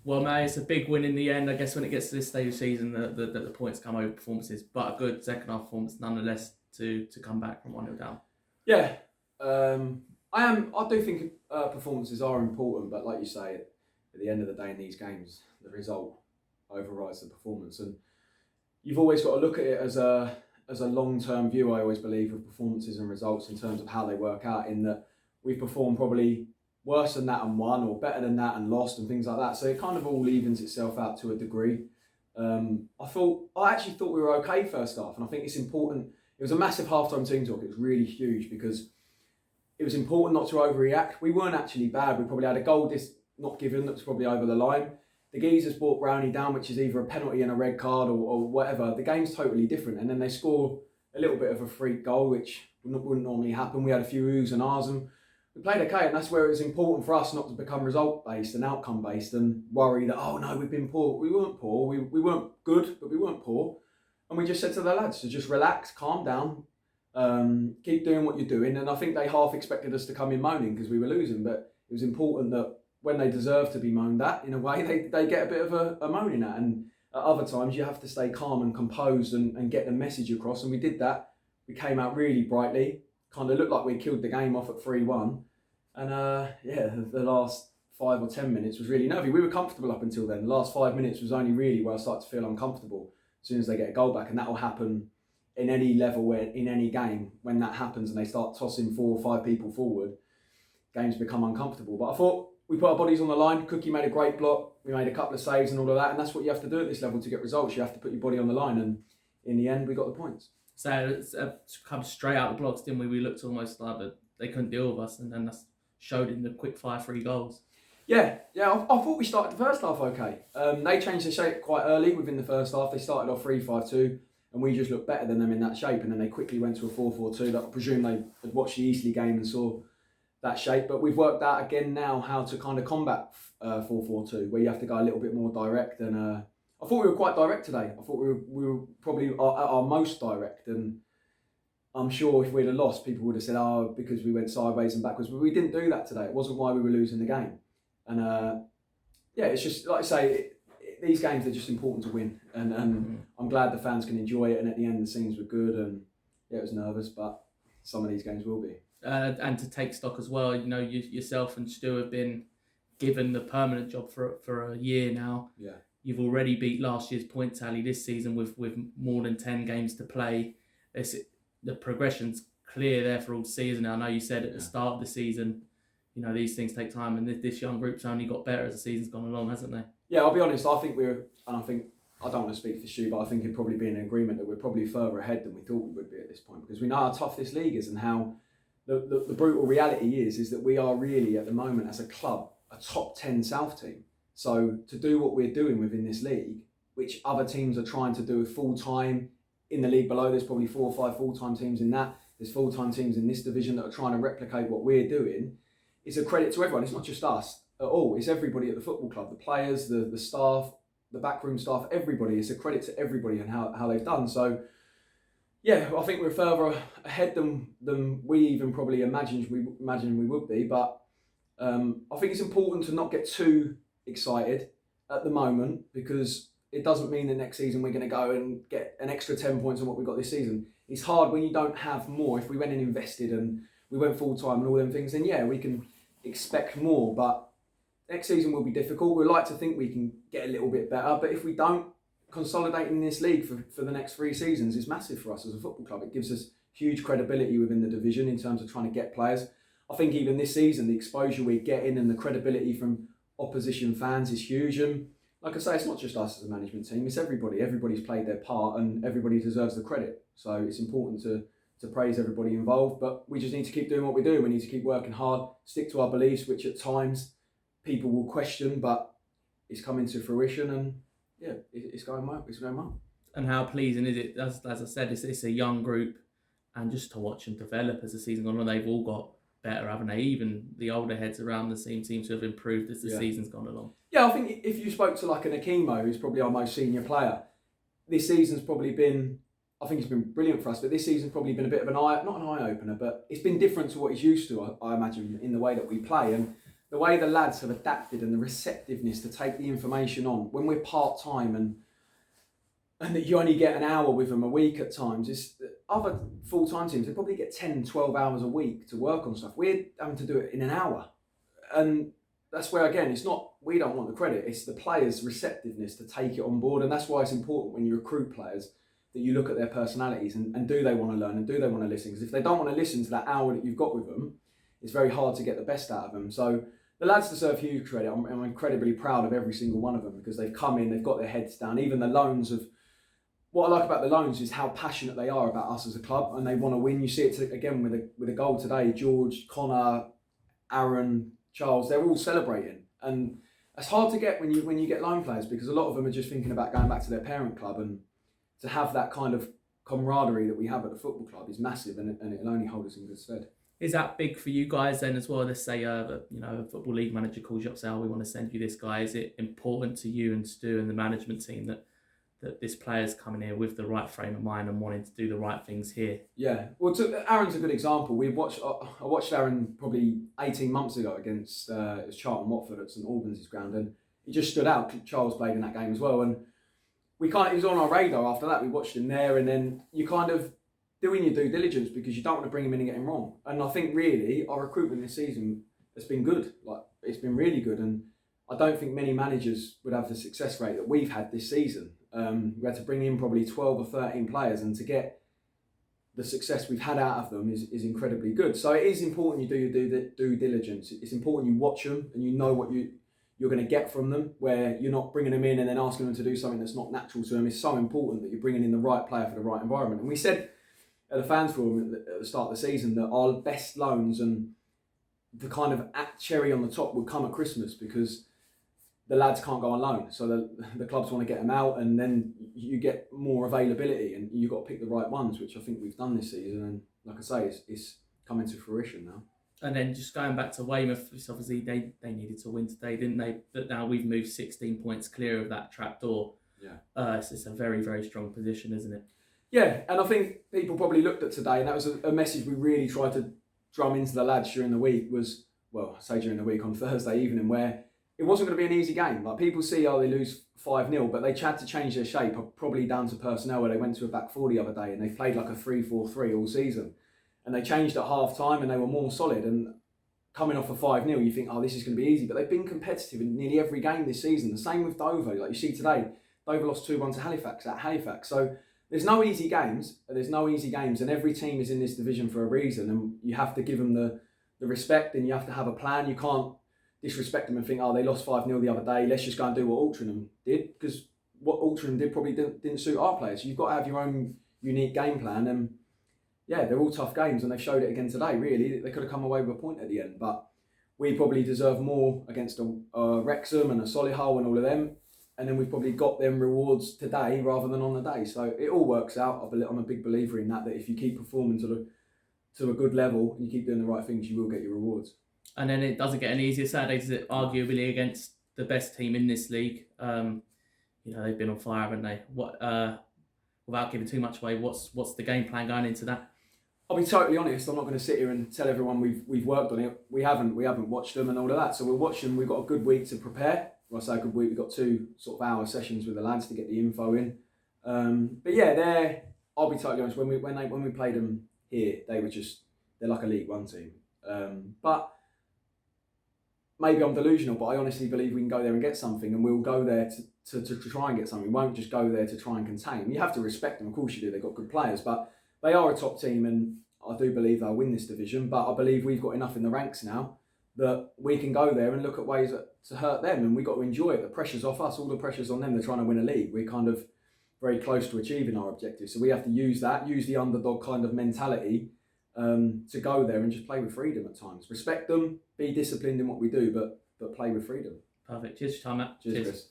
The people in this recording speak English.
Well, mate, it's a big win in the end. I guess when it gets to this stage of the season, the points come over performances, but a good second half performance nonetheless to come back from 1-0 down. Yeah, I do think performances are important, but like you say, at the end of the day in these games, the result overrides the performance, and you've always got to look at it as a long-term view. I always believe of performances and results in terms of how they work out. In that we've performed probably worse than that and won, or better than that and lost, and things like that. So it kind of all evens itself out to a degree. I actually thought we were okay first half, and I think it's important. It was a massive halftime team talk. It was really huge because it was important not to overreact. We weren't actually bad. We probably had a goal not given that was probably over the line. The geezers brought Brownie down, which is either a penalty and a red card or whatever. The game's totally different. And then they score a little bit of a freak goal, which wouldn't normally happen. We had a few oohs and ahs, and we played okay. And that's where it was important for us not to become result-based and outcome-based and worry that, oh no, we've been poor. We weren't poor. We weren't good, but we weren't poor. And we just said to the lads to just relax, calm down, keep doing what you're doing. And I think they half expected us to come in moaning because we were losing, but it was important that when they deserve to be moaned at, in a way, they get a bit of a moaning at. And at other times, you have to stay calm and composed and get the message across. And we did that. We came out really brightly. Kind of looked like we killed the game off at 3-1. And the last 5 or 10 minutes was really nervy. We were comfortable up until then. The last 5 minutes was only really where I started to feel uncomfortable as soon as they get a goal back. And that will happen in any level, in any game. When that happens and they start tossing 4 or 5 people forward, games become uncomfortable. But I thought, we put our bodies on the line. Cookie made a great block. We made a couple of saves and all of that. And that's what you have to do at this level to get results. You have to put your body on the line. And in the end, we got the points. So it's come straight out the blocks, didn't we? We looked almost like they couldn't deal with us. And then that showed in the quick fire 3 goals. Yeah. I thought we started the first half okay. They changed the shape quite early within the first half. They started off 3-5-2. And we just looked better than them in that shape. And then they quickly went to a 4-4-2. I presume they had watched the Eastleigh game and saw that shape, but we've worked out again now how to kind of combat 4-4-2, where you have to go a little bit more direct. And I thought we were quite direct today. I thought we were probably at our most direct, and I'm sure if we'd have lost, people would have said, "Oh, because we went sideways and backwards." But we didn't do that today. It wasn't why we were losing the game. And it's just like I say, these games are just important to win, and I'm glad the fans can enjoy it. And at the end, the scenes were good, and it was nervous, but some of these games will be. And to take stock as well, you yourself and Stu have been given the permanent job for a year now. Yeah. You've already beat last year's point tally this season with more than 10 games to play. The progression's clear there for all to see, isn't it? I know you said at the start of the season, these things take time, and this young group's only got better as the season's gone along, hasn't they? Yeah, I'll be honest. I don't want to speak for Stu, but I think it'd probably be an agreement that we're probably further ahead than we thought we would be at this point, because we know how tough this league is and how the brutal reality is that we are really at the moment as a club a top 10 South team. So to do what we're doing within this league, which other teams are trying to do full time in the league below, there's probably 4 or 5 full-time teams in that. There's full-time teams in this division that are trying to replicate what we're doing. It's a credit to everyone. It's not just us at all. It's everybody at the football club, the players, the staff, the backroom staff, everybody. It's a credit to everybody and how they've done. So yeah, I think we're further ahead than we even probably imagined we would be. But I think it's important to not get too excited at the moment, because it doesn't mean that next season we're going to go and get an extra 10 points on what we've got this season. It's hard when you don't have more. If we went and invested and we went full time and all them things, then yeah, we can expect more. But next season will be difficult. We'd like to think we can get a little bit better, but if we don't, consolidating this league for the next 3 seasons is massive for us as a football club. It gives us huge credibility within the division in terms of trying to get players. I think even this season, the exposure we're getting and the credibility from opposition fans is huge. And like I say, it's not just us as a management team, it's everybody. Everybody's played their part and everybody deserves the credit. So it's important to praise everybody involved, but we just need to keep doing what we do. We need to keep working hard, stick to our beliefs, which at times people will question, but it's coming to fruition, and yeah, it's going well. It's going well. And how pleasing is it? As I said, it's a young group, and just to watch them develop as the season gone on, they've all got better, haven't they? Even the older heads around the team seem to have improved as the season's gone along. Yeah, I think if you spoke to like an Akimo, who's probably our most senior player, this season's probably been, I think it's been brilliant for us, but this season's probably been a bit of not an eye opener, but it's been different to what he's used to, I imagine, in the way that we play. And the way the lads have adapted and the receptiveness to take the information on when we're part-time and that you only get an hour with them a week at times. It's other full-time teams, they probably get 10, 12 hours a week to work on stuff. We're having to do it in an hour. And that's where, again, it's not, we don't want the credit, it's the players' receptiveness to take it on board. And that's why it's important when you recruit players that you look at their personalities and do they want to learn and do they want to listen? Because if they don't want to listen to that hour that you've got with them, it's very hard to get the best out of them. So the lads deserve huge credit. I'm incredibly proud of every single one of them because they've come in, they've got their heads down. Even the loans of, what I like about the loans is how passionate they are about us as a club and they want to win. You see it again with a goal today. George, Connor, Aaron, Charles, they're all celebrating. And it's hard to get when you get loan players because a lot of them are just thinking about going back to their parent club, and to have that kind of camaraderie that we have at the football club is massive, and it'll only hold us in good stead. Is that big for you guys then as well? Let's say a football league manager calls you up, say, "Oh, we want to send you this guy." Is it important to you and Stu and the management team that this player's coming here with the right frame of mind and wanting to do the right things here? Yeah, well, Aaron's a good example. I watched Aaron probably 18 months ago against it was Charlton Watford at St Albans' ground, and he just stood out. Charles played in that game as well, and he was on our radar after that. We watched him there, and then you kind of doing your due diligence because you don't want to bring him in and get him wrong. And I think really our recruitment this season has been good. Like, it's been really good, and I don't think many managers would have the success rate that we've had this season. We had to bring in probably 12 or 13 players, and to get the success we've had out of them is incredibly good. So it is important you do your due diligence. It's important you watch them and you know what you're going to get from them, where you're not bringing them in and then asking them to do something that's not natural to them. It's so important that you're bringing in the right player for the right environment. And we said at the fans forum at the start of the season that our best loans and the kind of cherry on the top would come at Christmas, because the lads can't go on loan. So the clubs want to get them out, and then you get more availability, and you've got to pick the right ones, which I think we've done this season. And like I say, it's coming to fruition now. And then just going back to Weymouth, obviously they needed to win today, didn't they? But now we've moved 16 points clear of that trapdoor. Yeah. It's a very, very strong position, isn't it? Yeah, and I think people probably looked at today, and that was a message we really tried to drum into the lads during the week was, well, I say during the week, on Thursday evening, where it wasn't going to be an easy game. Like, people see, they lose 5-0, but they had to change their shape, probably down to personnel, where they went to a back four the other day, and they played like a 3-4-3 all season. And they changed at half time and they were more solid. And coming off a 5-0, you think, this is going to be easy. But they've been competitive in nearly every game this season. The same with Dover. Like you see today, Dover lost 2-1 to Halifax at Halifax. So there's no easy games. And every team is in this division for a reason. And you have to give them the respect, and you have to have a plan. You can't disrespect them and think, they lost 5-0 the other day, let's just go and do what Altrincham did. Because what Altrincham did probably didn't suit our players. So you've got to have your own unique game plan. And yeah, they're all tough games, and they've showed it again today, really. They could have come away with a point at the end, but we probably deserve more against a Wrexham and a Solihull and all of them, and then we've probably got them rewards today rather than on the day. So it all works out. I'm a big believer in that if you keep performing to a good level and you keep doing the right things, you will get your rewards. And then it doesn't get any easier Saturday, does it? Arguably against the best team in this league. They've been on fire, haven't they? Without giving too much away, what's the game plan going into that? I'll be totally honest, I'm not going to sit here and tell everyone we've worked on it. We haven't watched them and all of that. So we'll watch them. We've got a good week to prepare. When I say a good week, we've got 2 sort of hour sessions with the lads to get the info in. But yeah, I'll be totally honest, when we played them here, they're like a League One team. But maybe I'm delusional, but I honestly believe we can go there and get something, and we'll go there to try and get something. We won't just go there to try and contain. You have to respect them, of course you do. They've got good players, but they are a top team, and I do believe they'll win this division. But I believe we've got enough in the ranks now that we can go there and look at ways to hurt them, and we've got to enjoy it. The pressure's off us, all the pressure's on them. They're trying to win a league. We're kind of very close to achieving our objectives, so we have to use the underdog kind of mentality to go there and just play with freedom at times. Respect them, be disciplined in what we do, but play with freedom. Perfect. Cheers for your time, Matt. Cheers. Chris.